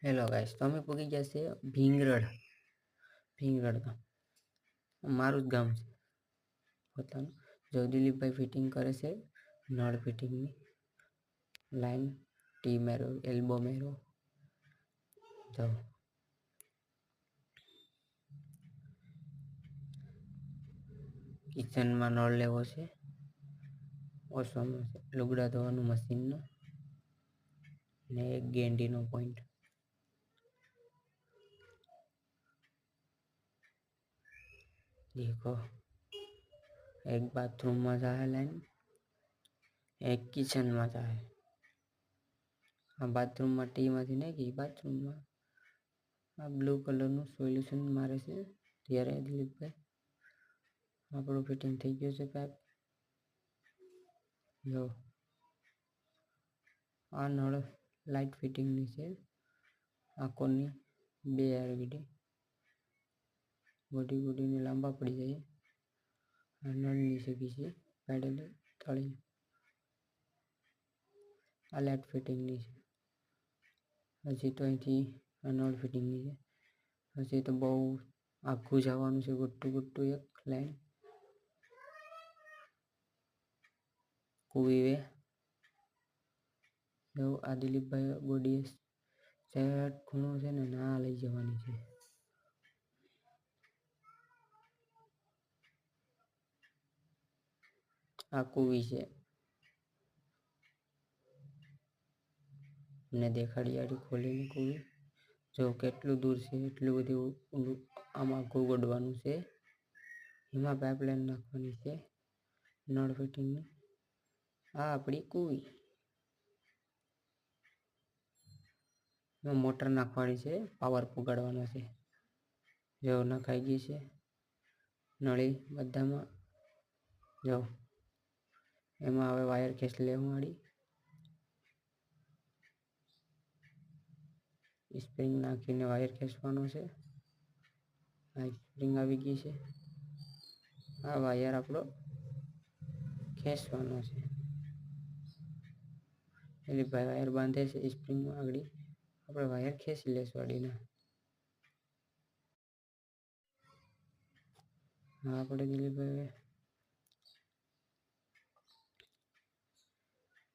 Hello guys, તો અમે પૂગી ગયા છે ભીંગરડ ગામ. મારું જ ગામ છે પોતાનું. જો દિલીપભાઈ ફિટિંગ કરે છે નળ ફિટિંગની લાઈન, ટી મેરો, એલ્બો મેરો. જો કિચનમાં નળ લેવો છે, ઓછવાનું છે, લુગડા ધોવાનું મશીનનો ને એક ગેંડીનો પોઈન્ટ. દેખો, એક બાથરૂમમાં જાય લાઈન, એક કિચનમાં જાય. આ બાથરૂમમાં ટીમાંથી નાખી બાથરૂમમાં આ બ્લુ કલરનું સોલ્યુશન મારે છે. ત્યારે દિલીપભાઈ આપણું ફિટિંગ થઈ ગયું છે પાઇપ. જો આ નળ લાઇટ ફિટિંગની છે. આ કોની બે આરવીડી ગોડી લાંબા પડી જાય. આ નળની છે બીજી પેડલ તળી. આ લાઇટ ફિટિંગની છે. હજી તો અહીંથી આ નળ ફિટિંગની છે. હજી તો બહુ આખું જવાનું છે, ગુટ્ટું એક લાઈન કુવી વે. જો આ દિલીપભાઈ ગોડીએ સેટ ખૂણો છે ને ના લઈ જવાની છે. આ કુવી છે ને દેખાડી ખોલીને કુવી. જો કેટલું દૂર છે એટલું બધું આમાં આખું ગોડવાનું છે. એમાં પાઇપલાઇન નાખવાની છે નળ ફિટિંગની. આ આપણી કુવી. મોટર નાખવાની છે, પાવર પુગાડવાનો છે. જો નખાઈ ગઈ છે નળી બધામાં. જો એમાં હવે વાયર ખેંચ લેવા મળી. સ્પ્રિંગ નાખીને વાયર ખેંચવાનો છે. આ સ્પ્રિંગ આવી ગઈ છે. આ વાયર આપણો ખેંચવાનો છે. એટલે ભાઈ વાયર બાંધે છે સ્પ્રિંગમાં આગળ, આપણે વાયર ખેંચી લેશું અડીને. હા, આપણે દિલીપભાઈ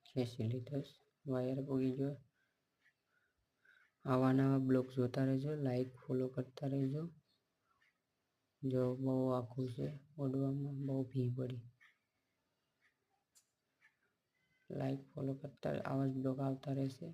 ખેંચી લીધો. વાયર પૂગી ગયો. આવા નવા બ્લોગ જોતા રહેજો, લાઈક ફોલો કરતા રહેજો. જો બહુ આખું છે, ઓડવામાં બહુ ભી પડી. લાઈક ફોલો કરતા આવા જ બ્લોગ આવતા રહેશે.